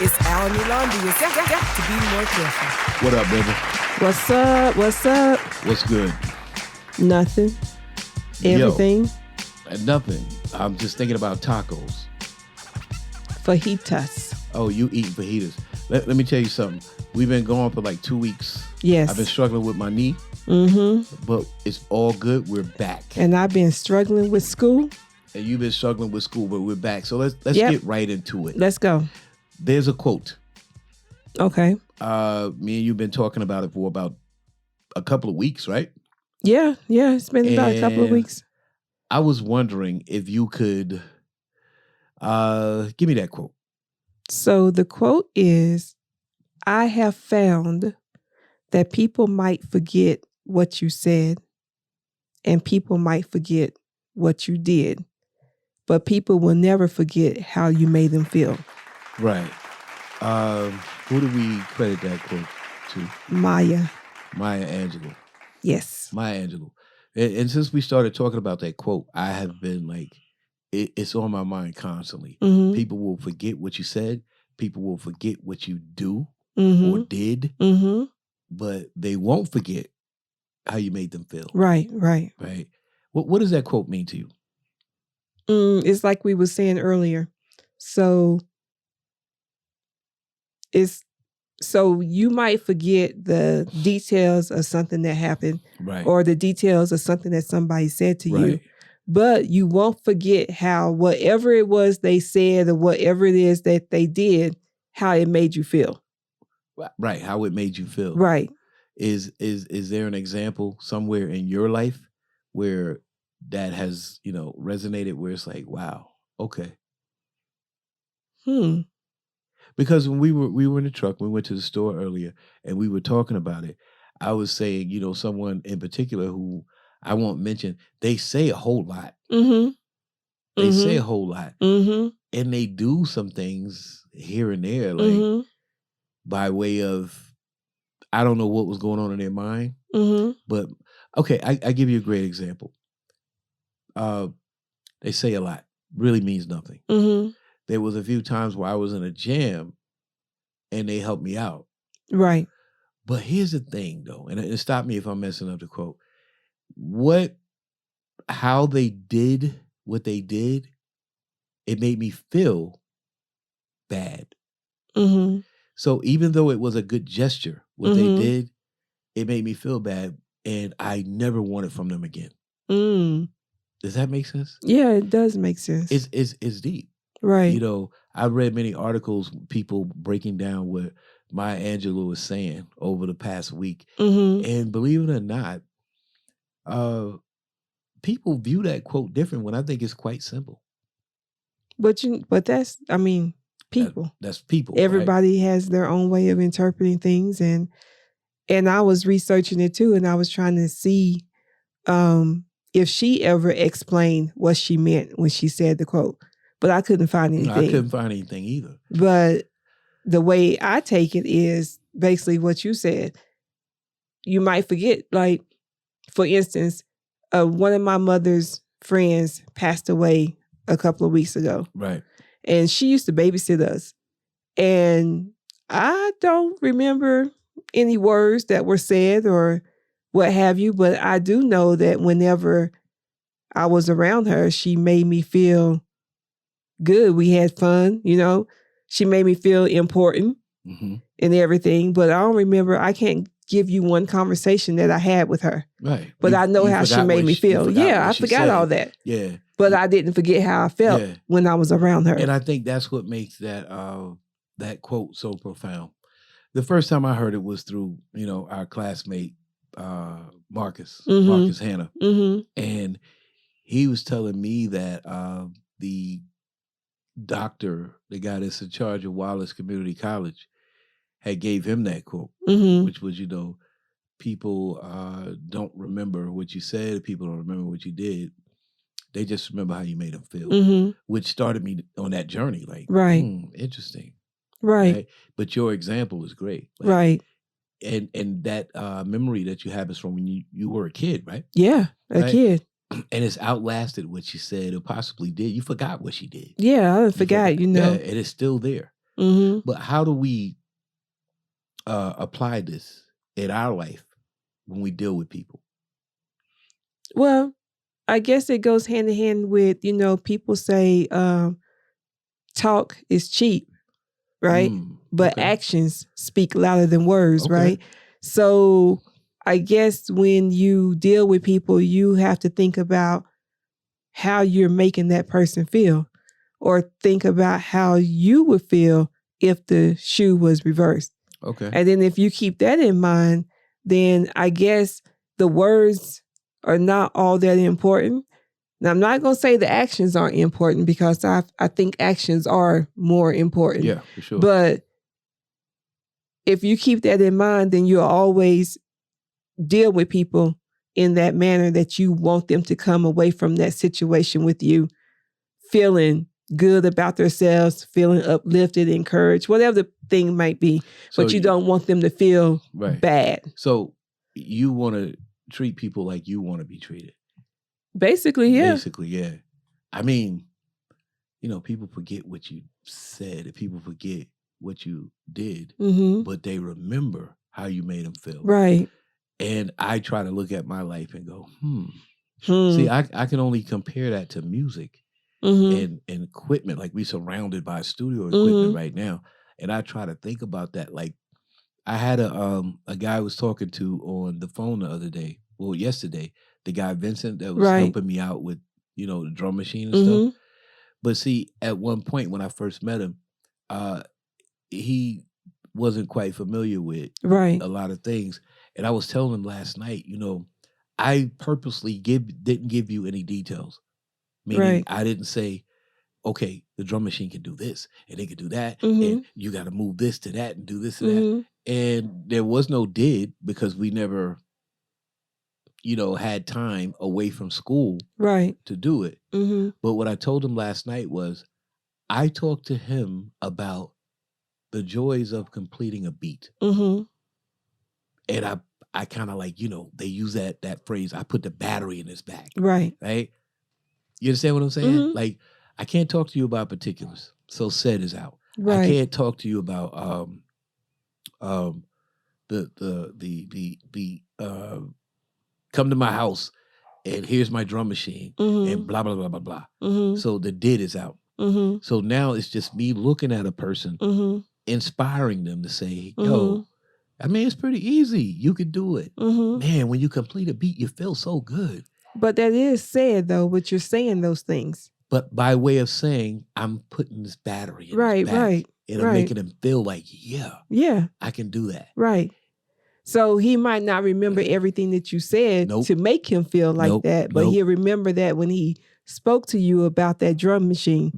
It's Al Milandi. You got to be more careful. What up, baby? What's up? What's up? What's good? Nothing. Everything. Nothing. I'm just thinking about tacos. Fajitas. Oh, you eating fajitas. Let me tell you something. We've been gone for like 2 weeks. Yes. I've been struggling with my knee. Mm-hmm. But it's all good. We're back. And I've been struggling with school. And you've been struggling with school, but we're back. So let's get right into it. Let's go. There's a quote. Okay. Me and you've been talking about it for about a couple of weeks, right? Yeah. It's been about a couple of weeks. I was wondering if you could give me that quote. So the quote is, I have found that people might forget what you said and people might forget what you did, but people will never forget how you made them feel. Right. Who do we credit that quote to? Maya Angelou. Yes. Maya Angelou. And since we started talking about that quote, I have been like, it's on my mind constantly. Mm-hmm. People will forget what you said. People will forget what you do mm-hmm. or did, mm-hmm. but they won't forget how you made them feel. Right. Right. What does that quote mean to you? It's like we were saying earlier. So you might forget the details of something that happened, right, or the details of something that somebody said to right. you, but you won't forget how whatever it was they said or whatever it is that they did, how it made you feel. Right, how it made you feel. Right. Is there an example somewhere in your life where that has, resonated, where it's like, wow, okay. Because when we were in the truck, we went to the store earlier and we were talking about it. I was saying, someone in particular who I won't mention, they say a whole lot. Mm-hmm. They say a whole lot. Mm-hmm. And they do some things here and there, like by way of, I don't know what was going on in their mind. But okay, I give you a great example. They say a lot, really means nothing. There was a few times where I was in a jam and they helped me out. Right. But here's the thing though, and stop me if I'm messing up the quote. How they did what they did, it made me feel bad. So even though it was a good gesture, what they did, it made me feel bad, and I never want it from them again. Does that make sense? Yeah, it does make sense. It's deep. Right. I've read many articles, people breaking down what Maya Angelou is saying over the past week. And believe it or not, people view that quote different when I think it's quite simple. But that's, people. That's people. Everybody right? has their own way of interpreting things, and I was researching it too, and I was trying to see if she ever explained what she meant when she said the quote. But I couldn't find anything. No, I couldn't find anything either. But the way I take it is basically what you said. You might forget, like, for instance, one of my mother's friends passed away a couple of weeks ago. Right. And she used to babysit us. And I don't remember any words that were said or what have you, but I do know that whenever I was around her, she made me feel good. We had fun, She made me feel important and everything. But I don't remember. I can't give you one conversation that I had with her. Right. But I know how she made me feel. Yeah, I forgot all that. Yeah. But I didn't forget how I felt when I was around her. And I think that's what makes that quote so profound. The first time I heard it was through, our classmate, Marcus Hanna. And he was telling me that the doctor, the guy that's in charge of Wallace Community College, had gave him that quote, which was, people don't remember what you said, people don't remember what you did. They just remember how you made them feel, which started me on that journey. Like, interesting. Right. But your example is great. Like, right. And that memory that you have is from when you were a kid, right? Yeah, a kid. And it's outlasted what she said or possibly did. You forgot what she did. Yeah, I forgot, Yeah, and it's still there. Mm-hmm. But how do we apply this in our life when we deal with people? Well, I guess it goes hand in hand with, people say talk is cheap, right? But Okay. actions speak louder than words, Okay. right? So I guess when you deal with people, you have to think about how you're making that person feel, or think about how you would feel if the shoe was reversed. Okay. And then if you keep that in mind, then I guess the words are not all that important. Now, I'm not going to say the actions aren't important, because I think actions are more important. Yeah, for sure. But if you keep that in mind, then you'll always deal with people in that manner that you want them to come away from that situation with you feeling good about themselves, feeling uplifted, encouraged, whatever the thing might be. So But you don't want them to feel bad. So you want to treat people like you want to be treated. Basically, yeah. Basically, yeah. I mean, people forget what you said, and people forget what you did, but they remember how you made them feel. Right. And I try to look at my life and go, See, I can only compare that to music and equipment. Like, we surrounded by studio equipment right now. And I try to think about that. Like, I had a guy I was talking to on the phone the other day. Well, yesterday, the guy Vincent that was helping me out with, the drum machine and stuff. But see, at one point when I first met him, he wasn't quite familiar with a lot of things. And I was telling him last night, I purposely didn't give you any details. Meaning I didn't say, okay, the drum machine can do this and it can do that. And you got to move this to that and do this to that. And there was no did, because we never, had time away from school to do it. But what I told him last night was, I talked to him about the joys of completing a beat. And I kind of like, they use that phrase, I put the battery in his back. Right? You understand what I'm saying? Like, I can't talk to you about particulars. So said is out. I can't talk to you about the come to my house and here's my drum machine and blah blah blah blah blah. So the did is out. So now it's just me looking at a person, inspiring them to say, yo, I mean, it's pretty easy. You could do it. Man, when you complete a beat, you feel so good. But that is sad, though, but you're saying those things. But by way of saying, I'm putting this battery in his back. And I'm making him feel like, yeah, I can do that. Right. So he might not remember everything that you said to make him feel like that, but he'll remember that when he spoke to you about that drum machine,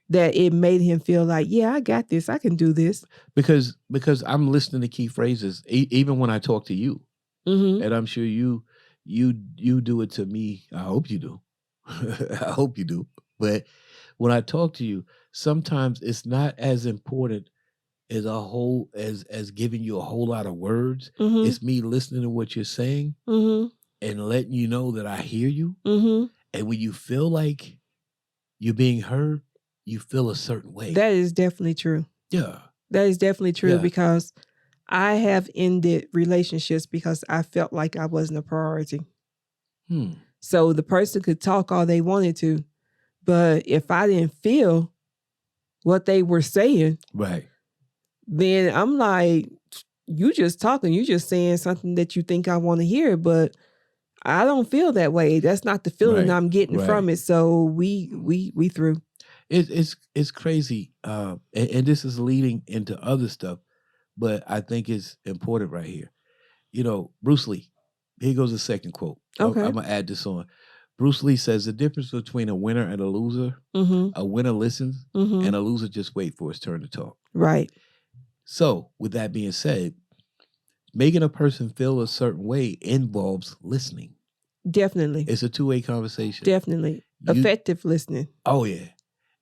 that it made him feel like, yeah, I got this. I can do this. Because I'm listening to key phrases, even when I talk to you. And I'm sure you do it to me. I hope you do. I hope you do. But when I talk to you, sometimes it's not as important as as giving you a whole lot of words. It's me listening to what you're saying and letting you know that I hear you. And when you feel like you're being heard, you feel a certain way. That is definitely true. Yeah. That is definitely true, because I have ended relationships because I felt like I wasn't a priority. So the person could talk all they wanted to, but if I didn't feel what they were saying, then I'm like, you just talking, you just saying something that you think I want to hear, but I don't feel that way. That's not the feeling I'm getting from it. So we through. It's crazy, and this is leading into other stuff, but I think it's important right here. Bruce Lee. Here goes the second quote. Okay. I'm gonna add this on. Bruce Lee says the difference between a winner and a loser: a winner listens, and a loser just wait for his turn to talk. Right. So, with that being said, making a person feel a certain way involves listening. Definitely. It's a two-way conversation. Definitely. Effective listening. Oh, yeah.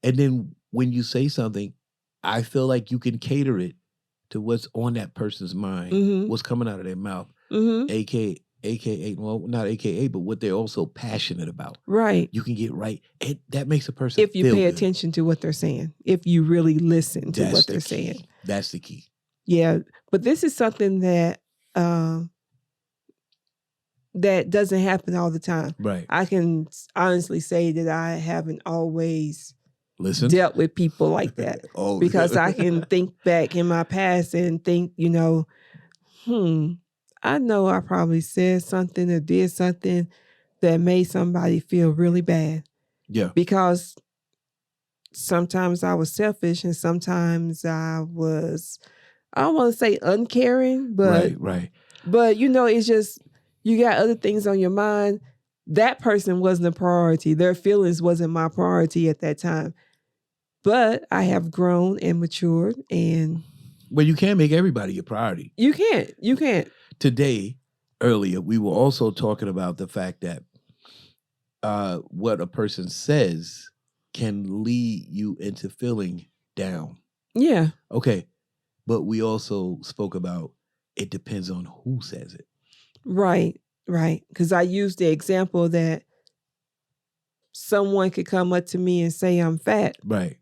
And then when you say something, I feel like you can cater it to what's on that person's mind, what's coming out of their mouth, aka AKA, well, not AKA, but what they're also passionate about. Right. You can get right. And that makes a person If you feel pay good. attention to what they're saying, if you really listen to That's what the they're key. saying. That's the key. Yeah. But this is something that that doesn't happen all the time. Right. I can honestly say that I haven't always Listen. dealt with people like that. Oh, because I can think back in my past and think, I know I probably said something or did something that made somebody feel really bad. Yeah. Because sometimes I was selfish and sometimes I don't want to say uncaring, but Right. But it's just you got other things on your mind. That person wasn't a priority. Their feelings wasn't my priority at that time. But I have grown and matured, and Well, you can't make everybody your priority. you can't. Today, earlier, we were also talking about the fact that what a person says can lead you into feeling down. Yeah. Okay. But we also spoke about it depends on who says it. Right. Because I used the example that someone could come up to me and say I'm fat. Right.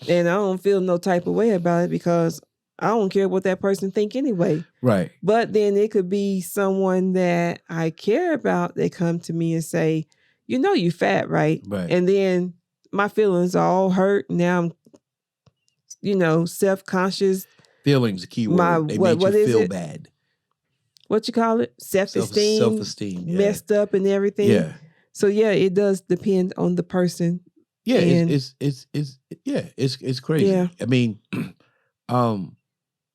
And I don't feel no type of way about it because I don't care what that person think anyway. Right. But then it could be someone that I care about that come to me and say, you fat, right? Right. And then my feelings are all hurt. Now I'm, self-conscious. Feelings, the key word. They make you feel bad. What you call it? Self-esteem. Yeah. Messed up and everything. Yeah. So yeah, it does depend on the person. Yeah, and it's crazy. Yeah. I mean,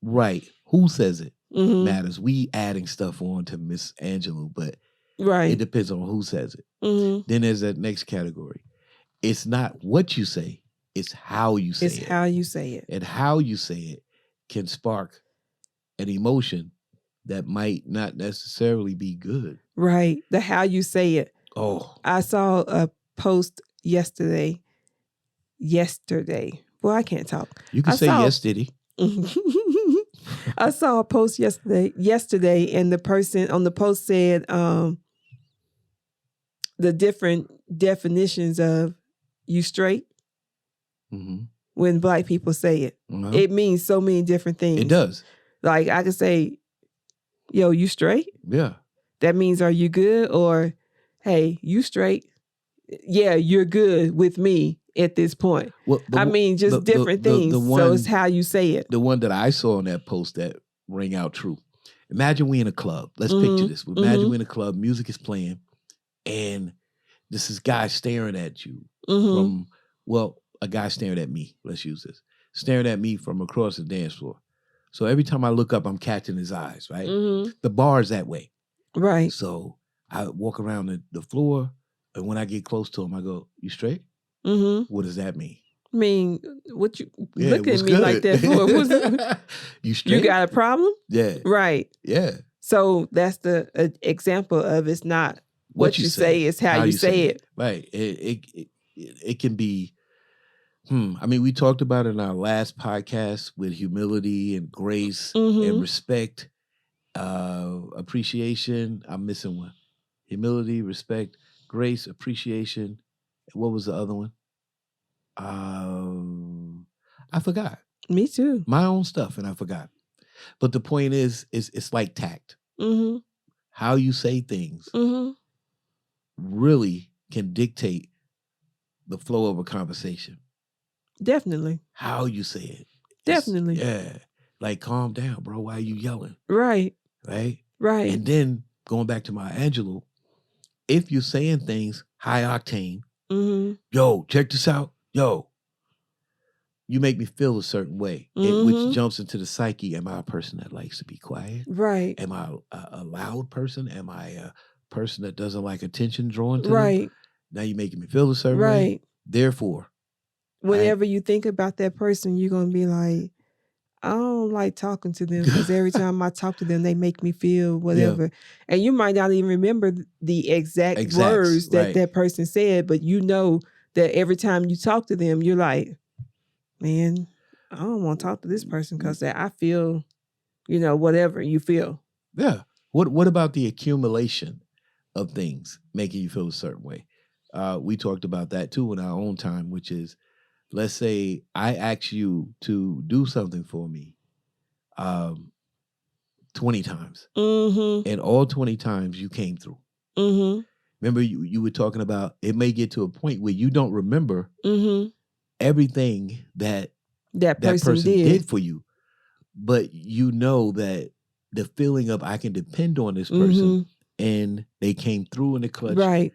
right. Who says it matters. We adding stuff on to Miss Angelou, but right. it depends on who says it. Mm-hmm. Then there's that next category. It's not what you say, it's how you say it. It's how you say it. And how you say it can spark an emotion that might not necessarily be good. Right. The how you say it. Oh. I saw a post yesterday. Well, I can't talk. You can say yesterday. I saw a post yesterday, and the person on the post said the different definitions of you straight. Mm-hmm. When Black people say it. It means so many different things. It does. Like I could say, yo, you straight? Yeah. That means are you good? Or, hey, you straight? Yeah, you're good with me at this point. Well, just different things. So it's how you say it. The one that I saw on that post that rang out true. Imagine we in a club. Let's picture this. Imagine we in a club, music is playing, and this is guy staring at you from, a guy staring at me. Let's use this. Staring at me from across the dance floor. So every time I look up, I'm catching his eyes, right? The bar is that way. Right. So I walk around the floor, and when I get close to him, I go, you straight? What does that mean? I mean, what you look at me like that for? You straight? You got a problem? Yeah. Right. Yeah. So that's the example of it's not what you say, it's how you say it. Right. It can be, I mean, we talked about it in our last podcast with humility and grace and respect, appreciation. I'm missing one. Humility, respect, grace, appreciation. What was the other one? I forgot. Me too. My own stuff, and I forgot. But the point is it's like tact. How you say things really can dictate the flow of a conversation. Definitely. How you say it. Definitely. Yeah. Like, calm down, bro. Why are you yelling? Right. Right? Right. And then going back to Maya Angelou, if you're saying things high octane, yo, check this out. Yo, you make me feel a certain way, which jumps into the psyche. Am I a person that likes to be quiet? Right. Am I a loud person? Am I a person that doesn't like attention drawn to them? Now you're making me feel a certain way. Therefore, whenever you think about that person, you're going to be like, I don't like talking to them because every time I talk to them, they make me feel whatever. Yeah. And you might not even remember the exact words that that person said, but you know that every time you talk to them, you're like, man, I don't want to talk to this person because I feel, whatever you feel. Yeah. What about the accumulation of things making you feel a certain way? We talked about that too in our own time, which is, let's say I ask you to do something for me 20 times, and all 20 times you came through. Remember, you were talking about it may get to a point where you don't remember everything that person did for you, but you know that the feeling of I can depend on this person and they came through in the clutch. Right.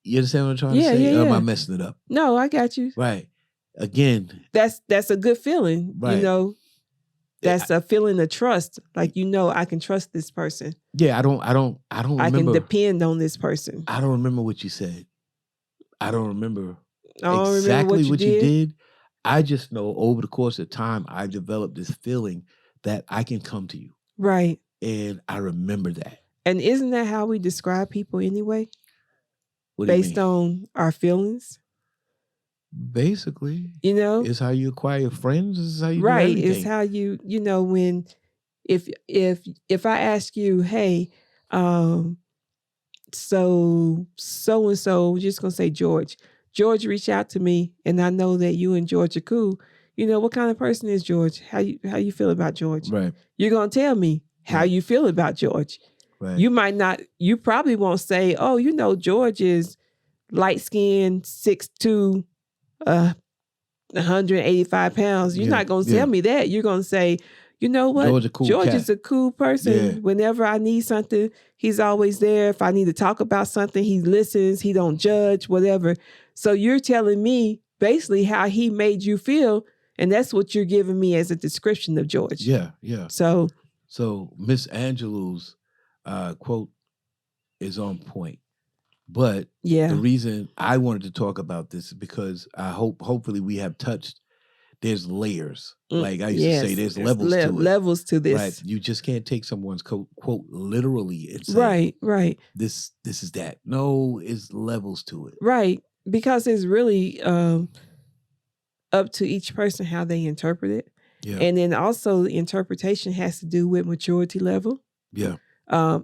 You understand what I'm trying to say? Yeah. Or am I messing it up? No, I got you. Right. Again. That's a good feeling. Right. You know, that's a feeling of trust. Like, you know, I can trust this person. Yeah, I don't remember. I can depend on this person. I don't remember what you said. I don't remember exactly what you did. I just know over the course of time, I developed this feeling that I can come to you. Right. And I remember that. And isn't that how we describe people anyway? What do you Based on our feelings? Basically. You know? It's how you acquire friends. It's how you do right. everything. It's how you know, when if I ask you, hey, so and so, just gonna say George reached out to me, and I know that you and George are cool. You know, what kind of person is George? How you feel about George? Right. You're gonna tell me how you feel about George. Right. You might not. You probably won't say, oh, you know, George is light skinned, 6'2", 185 pounds. You're not gonna tell me that. You're gonna say, you know what? George is a cool person. Yeah. Whenever I need something, he's always there. If I need to talk about something, he listens. He don't judge, whatever. So you're telling me basically how he made you feel, and that's what you're giving me as a description of George. Yeah, yeah. So Miss Angelou's quote is on point. But the reason I wanted to talk about this is because I hopefully we have touched. There's layers. Like I used to say, there's levels to it. Levels to this. Right. You just can't take someone's quote literally and say, right. This is that. No, it's levels to it. Right. Because it's really up to each person how they interpret it. Yeah. And then also the interpretation has to do with maturity level. Yeah.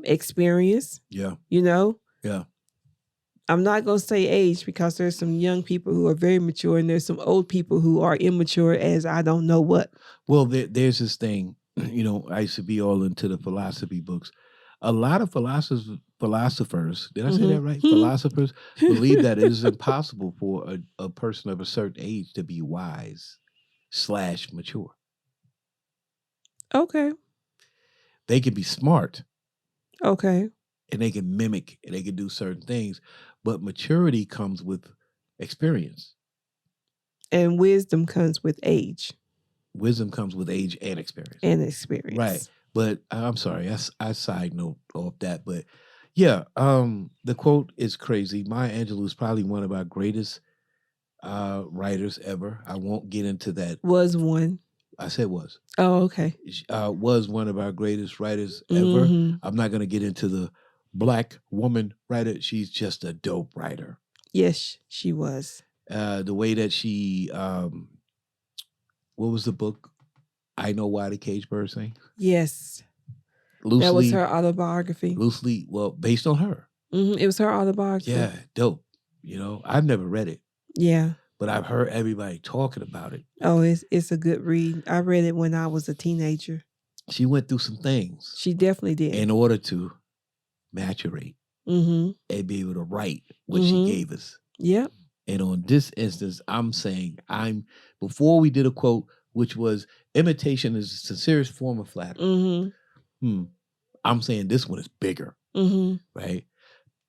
Experience. Yeah. You know? Yeah. I'm not going to say age, because there's some young people who are very mature and there's some old people who are immature as I don't know what. Well, there's this thing, you know, I used to be all into the philosophy books. A lot of philosophers, did I say that right? Philosophers believe that it is impossible for a person of a certain age to be wise / mature. Okay. They can be smart. Okay. And they can mimic and they can do certain things. But maturity comes with experience. And wisdom comes with age. Wisdom comes with age and experience. Right. But I'm sorry, I side note off that. But yeah, the quote is crazy. Maya Angelou is probably one of our greatest writers ever. I won't get into that. Was one. I said was. Oh, okay. Was one of our greatest writers ever. I'm not going to get into the Black woman writer. She's just a dope writer. Yes, she was. The way that she, what was the book? I Know Why the Caged Bird Sing? Yes. Loosely, that was her autobiography. Loosely, well, based on her. It was her autobiography. Yeah, dope. You know, I've never read it. Yeah. But I've heard everybody talking about it. Oh, it's a good read. I read it when I was a teenager. She went through some things. She definitely did. In order to maturate and be able to write what she gave us. Yep. And on this instance, I'm saying before we did a quote, which was imitation is the sincerest form of flattery. I'm saying this one is bigger. Right?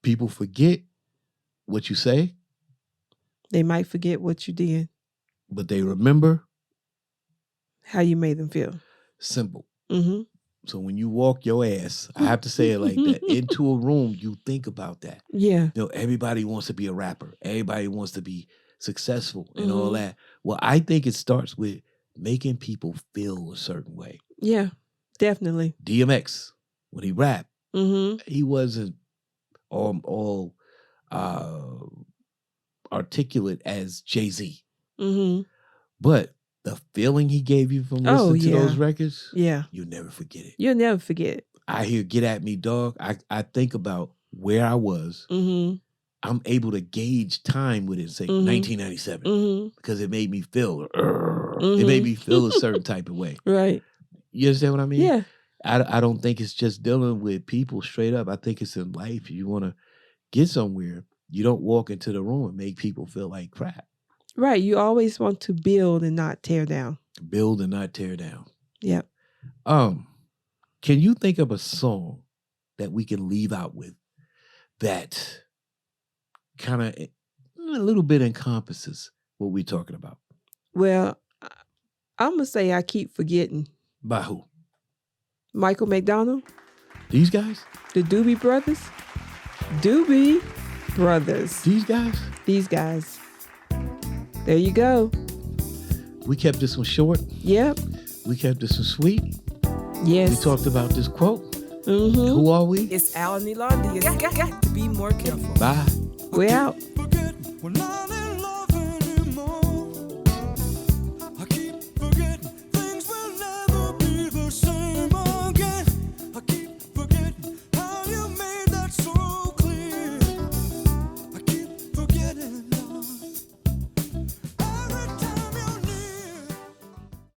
People forget what you say. They might forget what you did. But they remember how you made them feel. Simple. So when you walk your ass, I have to say it like that, into a room, you think about that. Yeah. You know, everybody wants to be a rapper. Everybody wants to be successful and all that. Well, I think it starts with making people feel a certain way. Yeah, definitely. DMX, when he rapped, he wasn't all articulate as Jay-Z. But the feeling he gave you from listening to those records, you'll never forget it. You'll never forget it. I hear "Get at Me, dog," I think about where I was. Mm-hmm. I'm able to gauge time with it and say 1997 because it made me feel. It made me feel a certain type of way. Right. You understand what I mean? Yeah. I don't think it's just dealing with people straight up. I think it's in life. You want to get somewhere, you don't walk into the room and make people feel like crap. Right. You always want to build and not tear down. Build and not tear down. Yep. Can you think of a song that we can leave out with that kind of a little bit encompasses what we're talking about? Well, I'm going to say I keep forgetting. By who? Michael McDonald. These guys? The Doobie Brothers. Doobie Brothers. These guys? These guys. There you go. We kept this one short. Yep. We kept this one sweet. Yes. We talked about this quote. Mm-hmm. Who are we? It's Al and Yolanda. You got to be more careful. Bye. We're out. Forget when I